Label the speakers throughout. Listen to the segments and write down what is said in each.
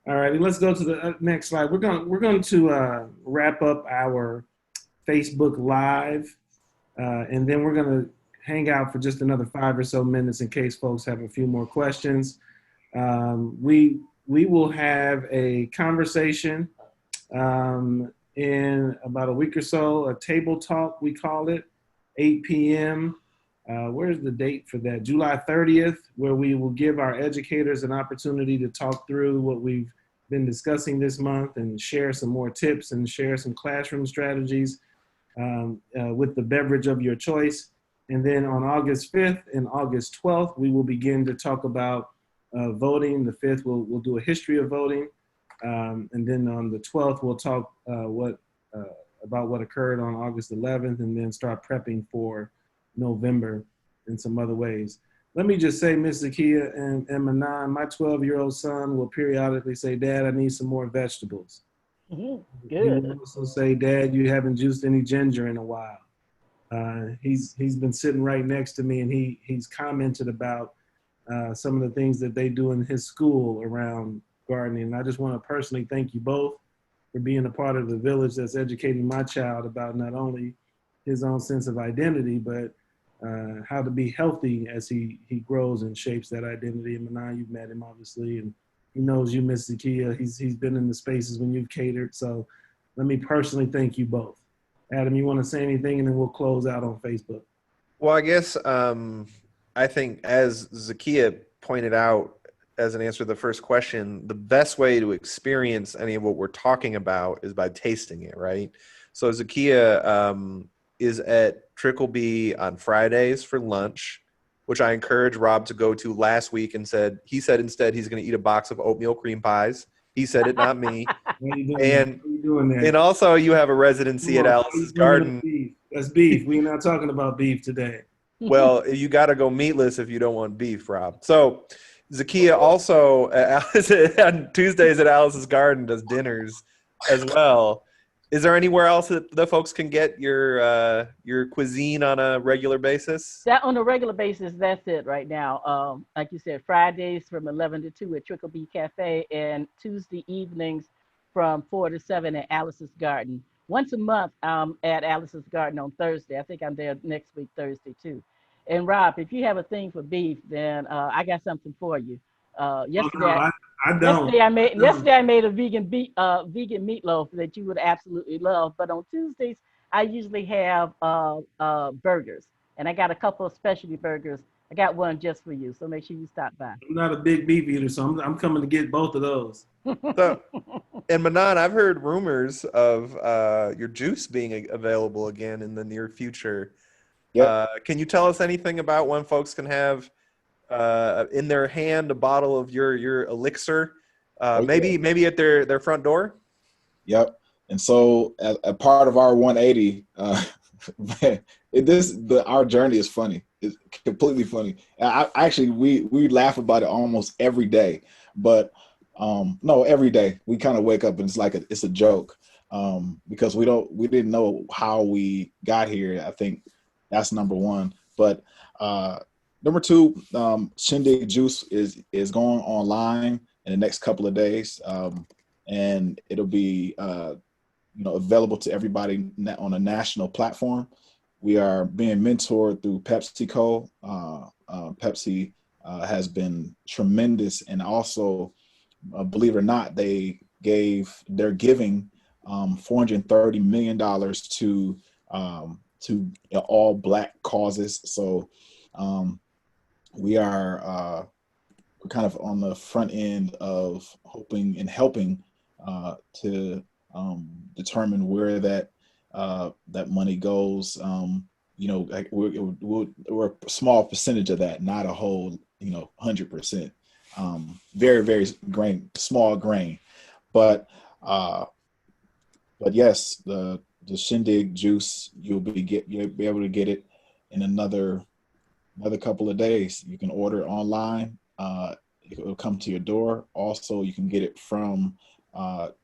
Speaker 1: All righty, let's go to the next slide. We're going to wrap up our Facebook Live, and then we're going to hang out for just another 5 or so minutes in case folks have a few more questions. We will have a conversation in about a week or so, a table talk we call it, 8 p.m. Where's the date for that? July 30th, where we will give our educators an opportunity to talk through what we've been discussing this month and share some more tips and share some classroom strategies with the beverage of your choice. And then on August 5th and August 12th, we will begin to talk about voting. The 5th, we'll do a history of voting. And then on the 12th, we'll talk about what occurred on August 11th and then start prepping for November in some other ways. Let me just say, Ms. Zakia and Manan, my 12-year-old son will periodically say, Dad, I need some more vegetables. He will
Speaker 2: Good.
Speaker 1: also say, Dad, you haven't juiced any ginger in a while. He's been sitting right next to me, and he's commented about some of the things that they do in his school around gardening. And I just want to personally thank you both for being a part of the village that's educating my child about not only his own sense of identity, but how to be healthy as he grows and shapes that identity. And Manan, you've met him obviously, and he knows you, Miss Zakia. He's been in the spaces when you've catered. So let me personally thank you both. Adam, you want to say anything, and then we'll close out on Facebook.
Speaker 3: Well, I guess I think as Zakia pointed out as an answer to the first question, the best way to experience any of what we're talking about is by tasting it, right? So Zakia is at Trickle B on Fridays for lunch, which I encouraged Rob to go to last week and he said instead he's going to eat a box of oatmeal cream pies. He said it, not me.
Speaker 1: How you doing?
Speaker 3: And
Speaker 1: How you doing there?
Speaker 3: and also you have a
Speaker 1: Come
Speaker 3: residency at
Speaker 1: on, how you
Speaker 3: Alice's
Speaker 1: bringing up
Speaker 3: Garden.
Speaker 1: beef? That's beef. We're not talking about beef today.
Speaker 3: Well, you got to go meatless if you don't want beef, Rob. So Zakia also on Tuesdays at Alice's Garden does dinners as well. Is there anywhere else that the folks can get your cuisine on a regular basis?
Speaker 2: That on a regular basis, that's it right now. Like you said, Fridays from 11 to 2 at Trickle B Cafe, and Tuesday evenings from 4 to 7 at Alice's Garden. Once a month at Alice's Garden on Thursday. I think I'm there next week, Thursday, too. And Rob, if you have a thing for beef, then I got something for you. Uh,
Speaker 1: Oh no,
Speaker 2: yesterday,
Speaker 1: I don't.
Speaker 2: Yesterday I made
Speaker 1: I don't.
Speaker 2: yesterday I made a vegan meatloaf that you would absolutely love. But on Tuesdays I usually have burgers, and I got a couple of specialty burgers. I got one just for you, so make sure you stop by.
Speaker 1: I'm not a big beef eater, so I'm coming to get both of those.
Speaker 3: So, and Manan, I've heard rumors of your juice being available again in the near future.
Speaker 4: Yep.
Speaker 3: Can you tell us anything about when folks can have in their hand a bottle of your elixir,
Speaker 4: Oh yeah.
Speaker 3: maybe at their front door?
Speaker 4: Yep. And so, a part of our 180, our journey is funny. It's completely funny. Actually, we laugh about it almost every day, but no, every day we kind of wake up and it's like it's a joke, because we didn't know how we got here. I think that's number one. But number two, Shindig Juice is going online in the next couple of days, and it'll be available to everybody on a national platform. We are being mentored through PepsiCo. Pepsi has been tremendous, and also, believe it or not, they're giving $430 million to all Black causes. So we are kind of on the front end of hoping and helping to determine where that money goes. Like we're a small percentage of that, not a whole 100%. Very very small grain, but yes, the Shindig juice you'll be able to get it in another couple of days. You can order online. It'll come to your door. Also, you can get it from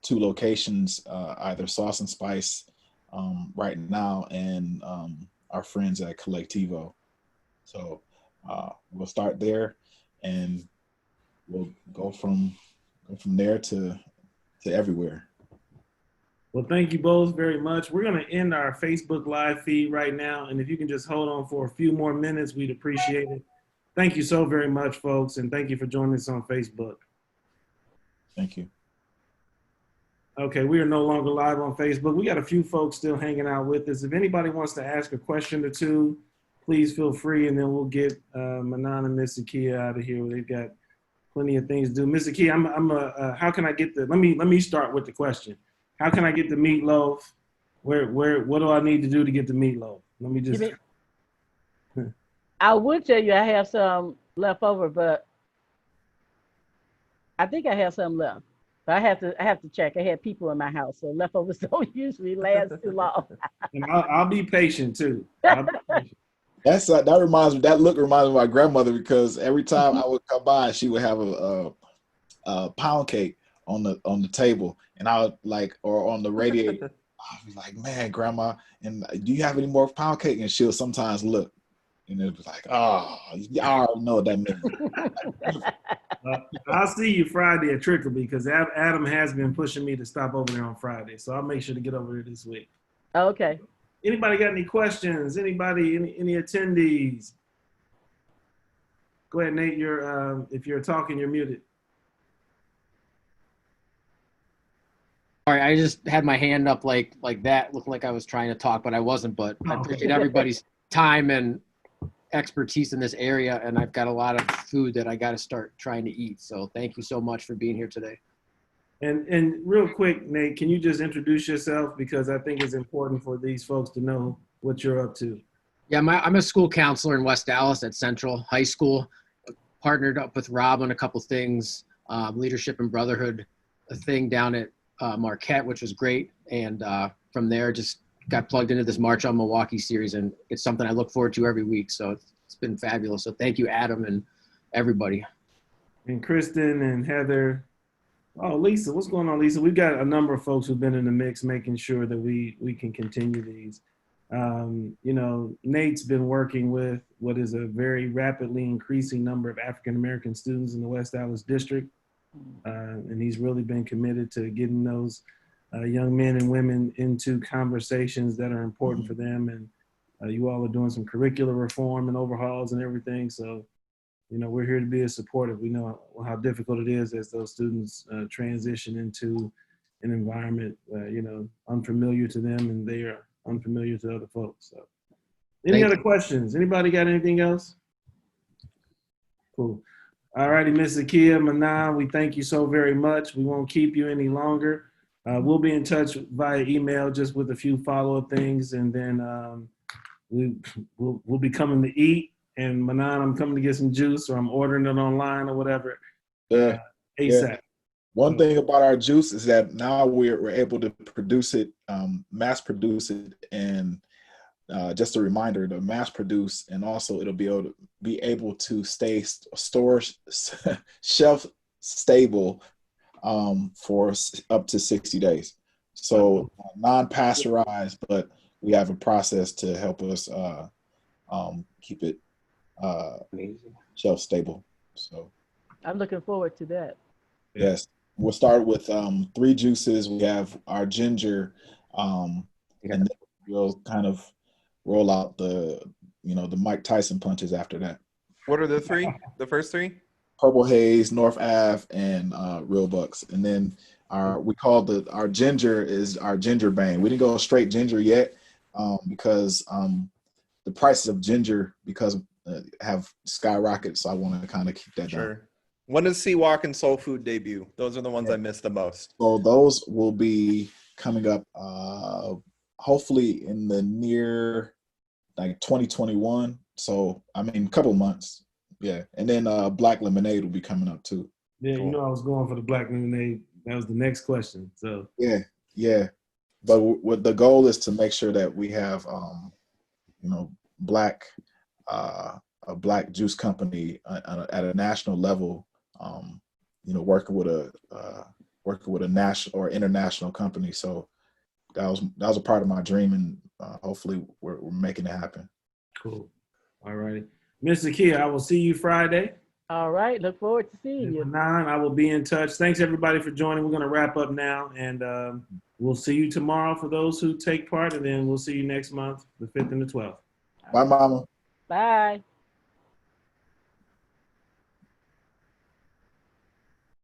Speaker 4: two locations, either Sauce and Spice right now, and our friends at Collectivo. So we'll start there, and we'll go from go from there to everywhere.
Speaker 1: Well, thank you both very much. We're going to end our Facebook Live feed right now. And if you can just hold on for a few more minutes, we'd appreciate it. Thank you so very much, folks. And thank you for joining us on Facebook.
Speaker 4: Thank you.
Speaker 1: Okay, we are no longer live on Facebook. We got a few folks still hanging out with us. If anybody wants to ask a question or two, please feel free, and then we'll get Manan and Miss Zakia out of here. They've got plenty of things to do. Miss Zakia, how can I get the? Let me start with the question. How can I get the meatloaf? What do I need to do to get the meatloaf? Let me just.
Speaker 2: I would tell you I have some left over, but I think I have some left. But I have to check. I had people in my house, so leftovers don't usually last too long.
Speaker 1: And I'll be patient too.
Speaker 4: That reminds me. That look reminds me of my grandmother, because every time I would come by, she would have a pound cake on the table, and I would or on the radiator. I'd be like, man, grandma, and do you have any more pound cake? And she'll sometimes look, and it was like, oh, I already know what that means.
Speaker 1: I'll see you Friday at Trickleby, because Adam has been pushing me to stop over there on Friday, so I'll make sure to get over there this week.
Speaker 2: Okay.
Speaker 1: Anybody got any questions? Anybody, any attendees? Go ahead, Nate. If you're talking, you're muted.
Speaker 5: All right, I just had my hand up like that. Looked like I was trying to talk, but I wasn't. But I appreciate everybody's time and expertise in this area, and I've got a lot of food that I got to start trying to eat. So thank you so much for being here today.
Speaker 1: And real quick, Nate, can you just introduce yourself, because I think it's important for these folks to know what you're up to.
Speaker 5: Yeah, I'm a school counselor in West Dallas at Central High School. Partnered up with Rob on a couple things, leadership and brotherhood, a thing down at Marquette, which was great. And from there, just got plugged into this March on Milwaukee series, and it's something I look forward to every week. So it's been fabulous. So thank you, Adam, and everybody.
Speaker 1: And Kristen and Heather. Oh, Lisa, what's going on, Lisa? We've got a number of folks who've been in the mix, making sure that we can continue these. Nate's been working with what is a very rapidly increasing number of African-American students in the West Dallas district. And he's really been committed to getting those young men and women into conversations that are important for them. And you all are doing some curricular reform and overhauls and everything. So, we're here to be as supportive. We know how difficult it is as those students transition into an environment, unfamiliar to them, and they are unfamiliar to other folks. So, any other questions? Anybody got anything else? Cool. All righty, Ms. Zakia, Manan, we thank you so very much. We won't keep you any longer. We'll be in touch via email just with a few follow-up things, and then we'll be coming to eat. And Manan, I'm coming to get some juice, or I'm ordering it online or whatever.
Speaker 4: Yeah.
Speaker 1: ASAP.
Speaker 4: Yeah. One thing about our juice is that now we're able to produce it, mass produce it, and just a reminder to mass produce, and also it'll be able to stay shelf stable for up to 60 days. So non-pasteurized, but we have a process to help us keep it shelf stable. So
Speaker 2: I'm looking forward to that.
Speaker 4: yes, we'll start with 3 juices. We have our ginger, and then we'll kind of roll out the Mike Tyson punches after that.
Speaker 3: What are the first 3?
Speaker 4: Purple Haze, North Ave, and Real Bucks. And then our ginger is our ginger bang. We didn't go straight ginger yet because the prices of ginger have skyrocketed. So I want to kind of keep that down.
Speaker 3: When does Seawalk and Soul Food debut? Those are the ones I missed the most.
Speaker 4: So those will be coming up hopefully in the near 2021. So I mean, a couple of months. Yeah. And then Black Lemonade will be coming up too.
Speaker 1: Yeah, I was going for the Black Lemonade. That was the next question. So
Speaker 4: yeah. But what the goal is to make sure that we have a black juice company at a national level, working with a national or international company. So that was a part of my dream, and hopefully we're making it happen.
Speaker 1: Cool. All righty. Ms. Zakia, I will see you Friday.
Speaker 2: All right. Look forward to seeing you.
Speaker 1: Nine, I will be in touch. Thanks everybody for joining. We're going to wrap up now, and we'll see you tomorrow for those who take part, and then we'll see you next month, the 5th and the 12th.
Speaker 4: Bye, Mama.
Speaker 2: Bye.